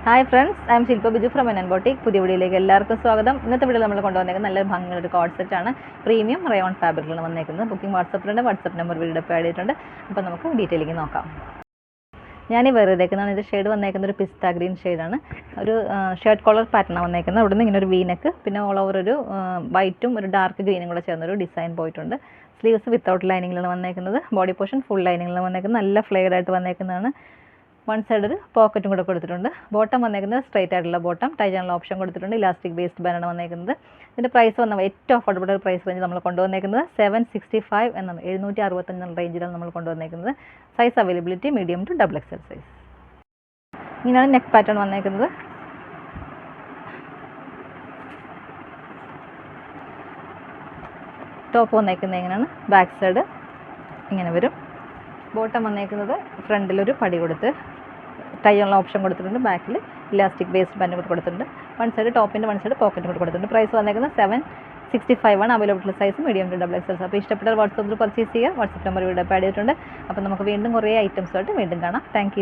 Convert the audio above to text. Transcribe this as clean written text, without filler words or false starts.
Hi friends, I M Shilpa Biju from N boutique. പുതിയ വീഡിയോയിലേക്ക് എല്ലാവർക്കും സ്വാഗതം. ഇന്നത്തെ വീഡിയോ നമ്മൾ കൊണ്ടുവന്നേക്കുന്നത് നല്ല ഭംഗിയുള്ള ഒരു കോഡ് സെറ്റാണ്. പ്രീമിയം റയോൺ ഫാബ്രിക്കിലാണ് വന്നേക്കുന്നത്. ബുക്കിംഗ് വാട്സപ്പിലുണ്ട്. വാട്സപ്പ് നമ്പർ വീഡിയോ ആഡ് ചെയ്തിട്ടുണ്ട്. അപ്പോൾ നമുക്ക് ഡീറ്റെയിലേക്ക് നോക്കാം. ഞാൻ ഈ വേറെ ഇതേക്കുന്നതാണ്. ഇതിൻ്റെ ഷെയ്ഡ് വന്നേക്കുന്ന ഒരു പിസ്ത ഗ്രീൻ ഷെയ്ഡാണ്. ഒരു ഷർട്ട് കോളർ പാറ്റേണാണ് വന്നേക്കുന്നത്. അവിടെ നിന്ന് ഇങ്ങനെ ഒരു വീനക്ക്, പിന്നെ ഓൾ ഓവർ ഒരു വൈറ്റും ഒരു ഡാർക്ക് ഗ്രീനും കൂടെ ചേർന്നൊരു ഡിസൈൻ പോയിട്ടുണ്ട്. സ്ലീവ്സ് വിത്തൗട്ട് ലൈനിങ്ങിലാണ് വന്നേക്കുന്നത്. ബോഡി പോർഷൻ ഫുൾ ലൈനിങ്ങിലാണ് വന്നേക്കുന്നത്. നല്ല ഫ്ലെയർഡ് ആയിട്ട് വന്നേക്കുന്നതാണ്. വൺ സൈഡ് ഒരു പോക്കറ്റും കൂടെ കൊടുത്തിട്ടുണ്ട്. ബോട്ടം വന്നേക്കുന്നത് സ്ട്രൈറ്റ് ആയിട്ടുള്ള ബോട്ടം, ടൈ ചെയ്യാനുള്ള ഓപ്ഷൻ കൊടുത്തിട്ടുണ്ട്. ഇലാസ്റ്റിക് ബേസ്ഡ് ബാനാണ് വന്നേക്കുന്നത്. ഇതിൻ്റെ പ്രൈസ് വന്ന ഏറ്റവും അഫോർഡബിൾ പ്രൈസ് റേഞ്ച് നമ്മൾ കൊണ്ടുവന്നേക്കുന്നത് 765 എന്നാണ്, 765 റേഞ്ചിലാണ് നമ്മൾ കൊണ്ടുവന്നേക്കുന്നത്. Size availability medium to XXL size. ഇങ്ങനെയാണ് നെക്ക് പാറ്റേൺ വന്നേക്കുന്നത്. ടോപ്പ് വന്നേക്കുന്നത് ഇങ്ങനെയാണ്. ബാക്ക് സൈഡ് ഇങ്ങനെ വരും. ബോട്ടം വന്നേക്കുന്നത് ഫ്രണ്ടിലൊരു പടി കൊടുത്ത് ടൈ ഉള്ള ഓപ്ഷൻ കൊടുത്തിട്ടുണ്ട്. ബാക്കിൽ ഇലാസ്റ്റിക് ബേസ്ഡ് ബാൻഡ് കൂടെ കൊടുത്തിട്ടുണ്ട്. വൺ സൈഡ് ടോപ്പിൻ്റെ വൺ സൈഡ് പോക്കറ്റും കൂടെ കൊടുത്തിട്ടുണ്ട്. പ്രൈസ് വന്നേക്കുന്നത് 765 ആണ്. Available size medium to XXL. അപ്പോൾ ഇഷ്ടപ്പെട്ടാൽ വാട്സപ്പിൽ പർച്ചേസ് ചെയ്യുക. വാട്സപ്പ് നമ്പർ ഇവിടെ ആഡ് ചെയ്തിട്ടുണ്ട്. അപ്പോൾ നമുക്ക് വീണ്ടും കുറേ ഐറ്റംസുമായിട്ട് വീണ്ടും കാണാം. താങ്ക്